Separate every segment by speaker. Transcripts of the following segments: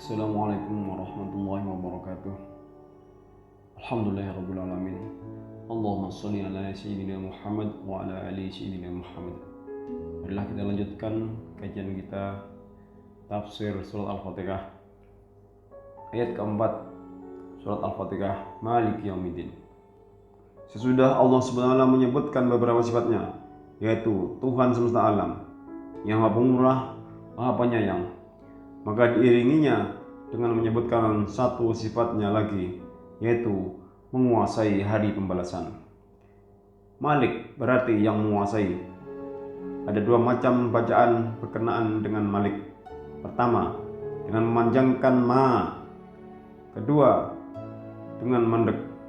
Speaker 1: Assalamualaikum warahmatullahi wabarakatuh. Alhamdulillahirabbil alamin. Allahumma shalli ala sayyidina Muhammad wa ala ali sayyidina Muhammad. Marilah kita lanjutkan kajian kita tafsir surat Al-Fatihah. Ayat keempat surat Al-Fatihah, Maliki Yaumiddin. Sesudah Allah SWT menyebutkan beberapa sifatnya, yaitu Tuhan semesta alam, yang Maha Pemurah, Maha Penyayang, maka diiringinya dengan menyebutkan satu sifatnya lagi, yaitu menguasai hari pembalasan. Malik berarti yang menguasai. Ada dua macam bacaan berkenaan dengan Malik. Pertama, dengan memanjangkan ma. Kedua, dengan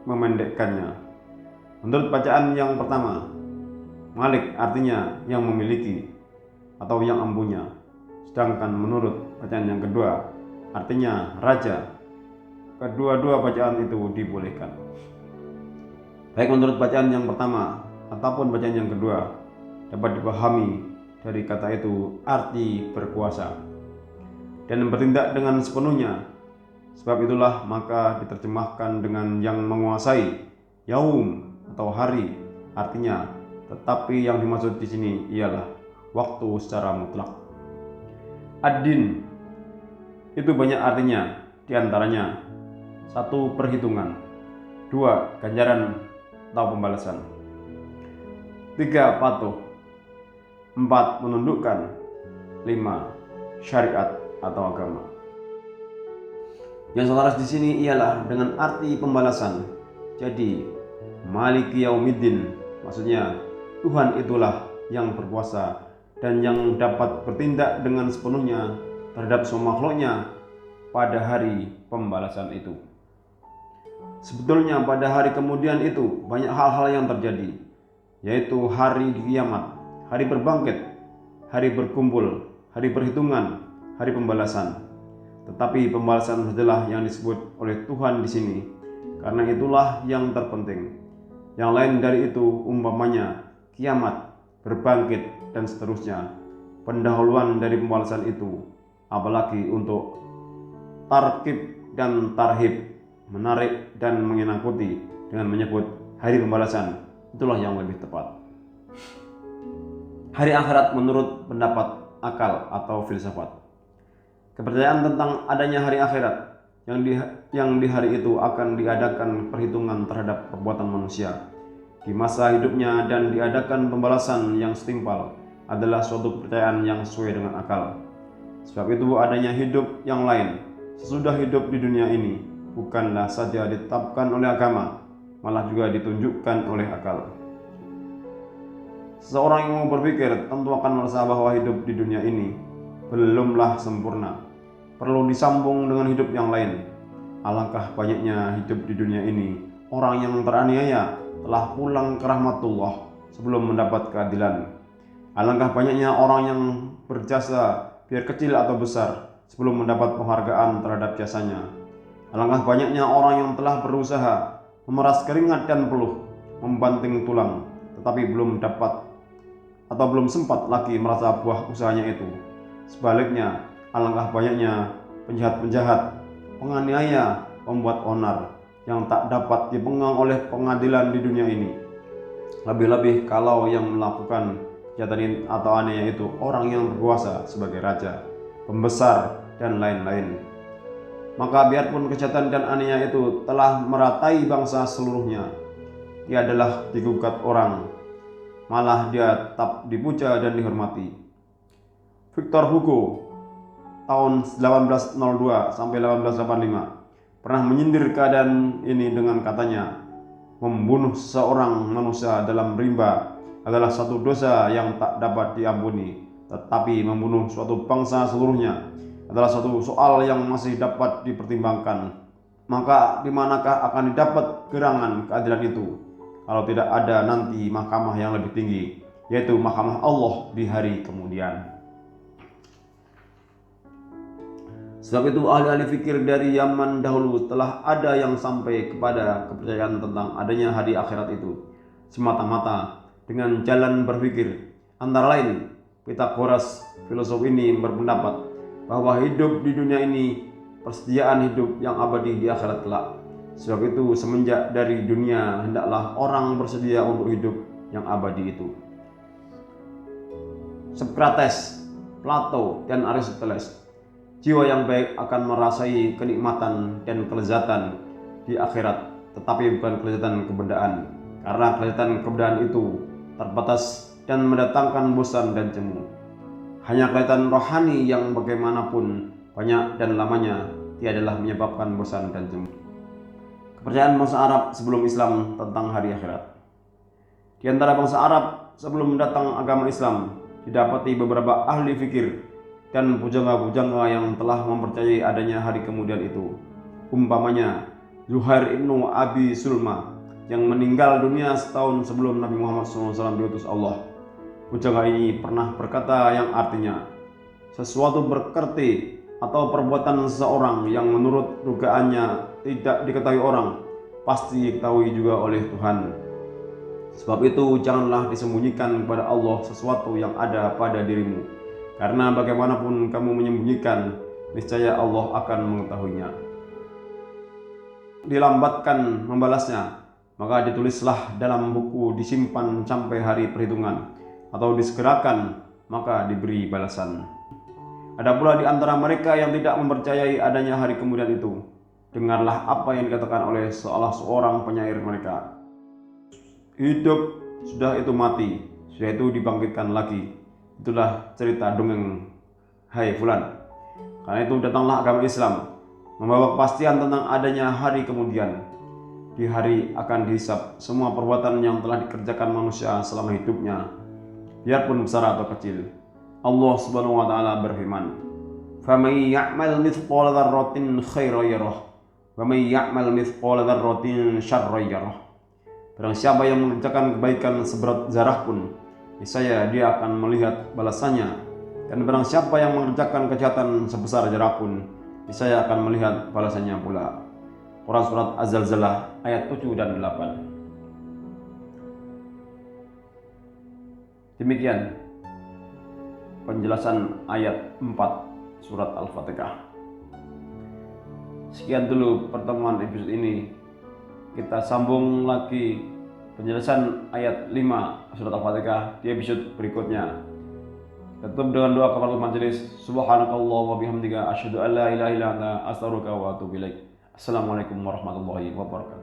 Speaker 1: memendekkannya. Menurut bacaan yang pertama, Malik artinya yang memiliki atau yang empunya. Sedangkan menurut bacaan yang kedua, artinya raja. Kedua-dua bacaan itu dibolehkan. Baik menurut bacaan yang pertama ataupun bacaan yang kedua, dapat dipahami dari kata itu arti berkuasa dan bertindak dengan sepenuhnya. Sebab itulah maka diterjemahkan dengan yang menguasai, yaum atau hari, artinya tetapi yang dimaksud di sini ialah waktu secara mutlak. Ad-din itu banyak artinya, diantaranya 1. Perhitungan, 2. Ganjaran atau pembalasan, 3. Patuh, 4. Menundukkan, 5. Syariat atau agama. Yang selaras di sini ialah dengan arti pembalasan. Jadi Maliki Yaumiddin maksudnya Tuhan itulah yang berkuasa dan yang dapat bertindak dengan sepenuhnya terhadap semua makhluknya pada hari pembalasan itu. Sebetulnya pada hari kemudian itu banyak hal-hal yang terjadi, yaitu hari kiamat, hari berbangkit, hari berkumpul, hari perhitungan, hari pembalasan. Tetapi pembalasan adalah yang disebut oleh Tuhan di sini, karena itulah yang terpenting. Yang lain dari itu umpamanya kiamat, berbangkit, dan seterusnya, pendahuluan dari pembalasan itu, apalagi untuk tarkib dan tarhib, menarik dan menakutkan dengan menyebut hari pembalasan, itulah yang lebih tepat. Hari akhirat menurut pendapat akal atau filsafat. Kepercayaan tentang adanya hari akhirat yang di hari itu akan diadakan perhitungan terhadap perbuatan manusia di masa hidupnya dan diadakan pembalasan yang setimpal adalah suatu kepercayaan yang sesuai dengan akal. Sebab itu adanya hidup yang lain sesudah hidup di dunia ini bukanlah saja ditetapkan oleh agama, malah juga ditunjukkan oleh akal. Seseorang yang mau berpikir tentu akan merasa bahwa hidup di dunia ini belumlah sempurna, perlu disambung dengan hidup yang lain. Alangkah banyaknya hidup di dunia ini orang yang teraniaya telah pulang ke rahmatullah sebelum mendapat keadilan. Alangkah banyaknya orang yang berjasa biar kecil atau besar sebelum mendapat penghargaan terhadap jasanya. Alangkah banyaknya orang yang telah berusaha memeras keringat dan peluh, membanting tulang, tetapi belum dapat atau belum sempat lagi merasa buah usahanya itu. Sebaliknya, alangkah banyaknya penjahat-penjahat, penganiaya, pembuat onar yang tak dapat dipegang oleh pengadilan di dunia ini. Lebih-lebih kalau yang melakukan kejahatan atau aniaya itu orang yang berkuasa sebagai raja, pembesar, dan lain-lain. Maka biarpun kejahatan dan aniaya itu telah meratai bangsa seluruhnya, ia adalah digugat orang, malah dia tetap dipuja dan dihormati. Victor Hugo tahun 1802 sampai 1885 pernah menyindir keadaan ini dengan katanya, membunuh seorang manusia dalam rimba adalah satu dosa yang tak dapat diampuni, tetapi membunuh suatu bangsa seluruhnya adalah suatu soal yang masih dapat dipertimbangkan. Maka di manakah akan didapat gerangan keadilan itu kalau tidak ada nanti mahkamah yang lebih tinggi, yaitu mahkamah Allah di hari kemudian. Sebab itu ahli-ahli fikir dari zaman dahulu telah ada yang sampai kepada kepercayaan tentang adanya hari akhirat itu semata-mata dengan jalan berpikir. Antara lain, Pythagoras, filosof ini berpendapat bahwa hidup di dunia ini persediaan hidup yang abadi di akhirat kelak. Sebab itu semenjak dari dunia hendaklah orang bersedia untuk hidup yang abadi itu. Socrates, Plato, dan Aristoteles, jiwa yang baik akan merasai kenikmatan dan kelezatan di akhirat, tetapi bukan kelezatan kebendaan, karena kelezatan kebendaan itu terbatas dan mendatangkan bosan dan jemu. Hanya kelezatan rohani yang bagaimanapun banyak dan lamanya tiadalah menyebabkan bosan dan jemu. Kepercayaan bangsa Arab sebelum Islam tentang hari akhirat. Di antara bangsa Arab sebelum datang agama Islam, didapati beberapa ahli fikir dan pujangga-pujangga yang telah mempercayai adanya hari kemudian itu. Umpamanya Zuhair ibnu Abi Sulma yang meninggal dunia setahun sebelum Nabi Muhammad SAW diutus Allah. Pujangga ini pernah berkata yang artinya, sesuatu berkerti atau perbuatan seseorang yang menurut dugaannya tidak diketahui orang, pasti diketahui juga oleh Tuhan. Sebab itu janganlah disembunyikan kepada Allah sesuatu yang ada pada dirimu, karena bagaimanapun kamu menyembunyikan, niscaya Allah akan mengetahuinya. Dilambatkan membalasnya, maka ditulislah dalam buku, disimpan sampai hari perhitungan, atau disegerakan, maka diberi balasan. Ada pula di antara mereka yang tidak mempercayai adanya hari kemudian itu. Dengarlah apa yang dikatakan oleh salah seorang penyair mereka. Hidup, sudah itu mati, sudah itu dibangkitkan lagi. Itulah cerita dongeng, hai fulan. Karena itu datanglah agama Islam, membawa kepastian tentang adanya hari kemudian. Di hari akan dihisab semua perbuatan yang telah dikerjakan manusia selama hidupnya, biarpun besar atau kecil. Allah Subhanahu wa taala berfirman, "Faman ya'mal mithqala dzarratin khairan yarah, wa man ya'mal mithqala dzarratin syarran yarah." Barang siapa yang mengerjakan kebaikan seberat zarah pun, niscaya dia akan melihat balasannya. Dan barang siapa yang mengerjakan kejahatan sebesar zarah pun, niscaya akan melihat balasannya pula. Quran Surat Az-Zalzalah ayat 7 dan 8. Demikian penjelasan ayat 4 surat Al-Fatihah. Sekian dulu pertemuan episode ini. Kita sambung lagi penjelasan ayat 5 surat Al-Fatihah di episode berikutnya. Tutup dengan doa kafaratul majelis. Subhanakallah wa bihamdika asyhadu an la ilaha illa anta astaghfiruka wa atubu ilaik. Assalamualaikum warahmatullahi wabarakatuh.